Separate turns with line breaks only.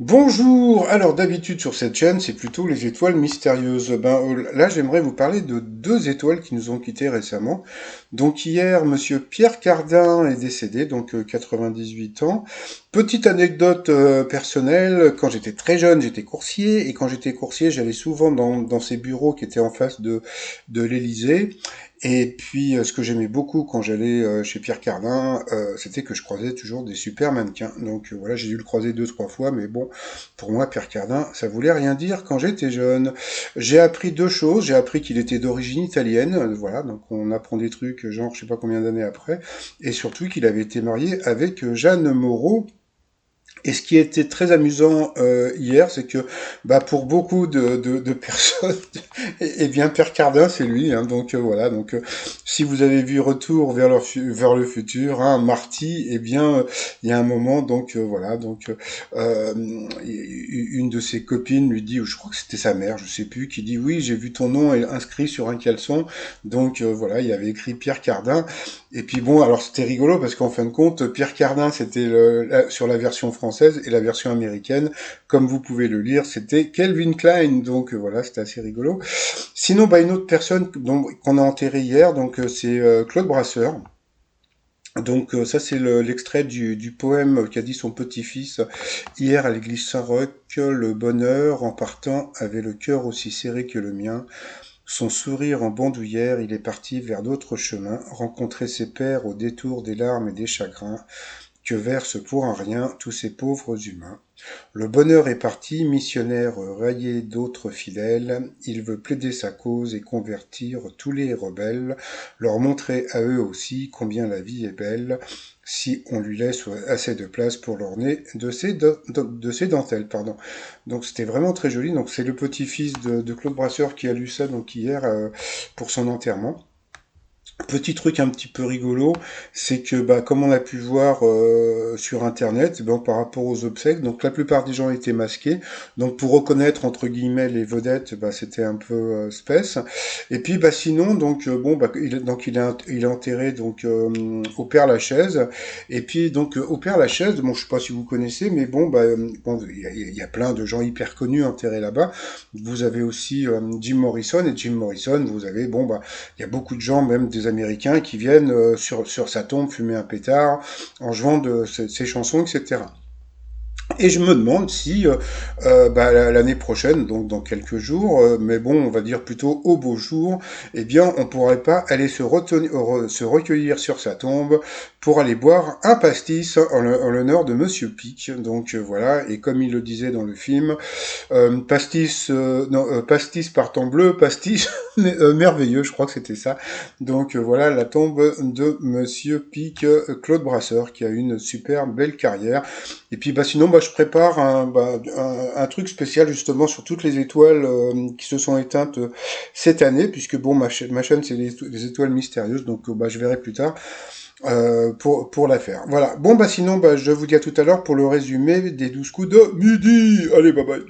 Bonjour! Alors d'habitude sur cette chaîne, c'est plutôt les étoiles mystérieuses. Là, j'aimerais vous parler de deux étoiles qui nous ont quittés récemment. Donc hier, monsieur Pierre Cardin est décédé, donc 98 ans. Petite anecdote personnelle, quand j'étais très jeune, j'étais coursier, et quand j'étais coursier, j'allais souvent dans ces bureaux qui étaient en face de l'Élysée. Et puis, ce que j'aimais beaucoup quand j'allais chez Pierre Cardin, c'était que je croisais toujours des super mannequins. Donc voilà, j'ai dû le croiser deux, trois fois, mais bon, pour moi, Pierre Cardin, ça voulait rien dire quand j'étais jeune. J'ai appris deux choses. J'ai appris qu'il était d'origine italienne, voilà, donc on apprend des trucs, genre, je sais pas combien d'années après, et surtout qu'il avait été marié avec Jeanne Moreau. Et ce qui était très amusant hier, c'est que pour beaucoup de personnes, eh bien Pierre Cardin, c'est lui. Hein, donc voilà. Donc si vous avez vu Retour vers le futur, hein, Marty, eh bien il y a un moment. Donc voilà. Donc une de ses copines lui dit, ou je crois que c'était sa mère, je sais plus, qui dit oui, j'ai vu ton nom inscrit sur un caleçon. Donc voilà, il y avait écrit Pierre Cardin. Et puis bon, alors c'était rigolo parce qu'en fin de compte, Pierre Cardin, c'était sur la version française et la version américaine, comme vous pouvez le lire, c'était Calvin Klein. Donc voilà, c'était assez rigolo. Sinon, une autre personne qu'on a enterrée hier, donc c'est Claude Brasseur. Donc ça c'est l'extrait du poème qu'a dit son petit-fils hier à l'église Saint-Roch. Le bonheur en partant avait le cœur aussi serré que le mien. Son sourire en bandoulière, il est parti vers d'autres chemins, rencontrer ses pères au détour des larmes et des chagrins que versent pour un rien tous ces pauvres humains. Le bonheur est parti, missionnaire rayé d'autres fidèles, il veut plaider sa cause et convertir tous les rebelles, leur montrer à eux aussi combien la vie est belle, si on lui laisse assez de place pour l'orner de ses dentelles. Pardon. Donc c'était vraiment très joli. Donc c'est le petit-fils de Claude Brasseur qui a lu ça donc hier pour son enterrement. Petit truc un petit peu rigolo, c'est que comme on a pu voir sur internet, par rapport aux obsèques, donc la plupart des gens étaient masqués, donc pour reconnaître entre guillemets les vedettes, c'était un peu space. Et puis sinon donc il est enterré donc au Père Lachaise. Et puis donc au Père Lachaise, bon je sais pas si vous connaissez, mais il y a plein de gens hyper connus enterrés là-bas. Vous avez aussi Jim Morrison, et Jim Morrison, vous avez il y a beaucoup de gens, même des Américains, qui viennent sur sa tombe fumer un pétard en jouant de ses chansons, etc. Et je me demande si l'année prochaine, donc dans quelques jours, mais bon, on va dire plutôt au beau jour, eh bien, on pourrait pas aller se recueillir sur sa tombe pour aller boire un pastis en l'honneur de Monsieur Pic. Donc voilà, et comme il le disait dans le film, pastis partant bleu, pastis merveilleux, je crois que c'était ça. Donc voilà la tombe de Monsieur Pic, Claude Brasseur, qui a eu une super belle carrière. Et puis sinon, je prépare un truc spécial justement sur toutes les étoiles qui se sont éteintes cette année, puisque bon, ma chaîne c'est les étoiles mystérieuses, donc je verrai plus tard pour la faire. Voilà. Bon, sinon, je vous dis à tout à l'heure pour le résumé des 12 coups de midi. Allez, bye bye.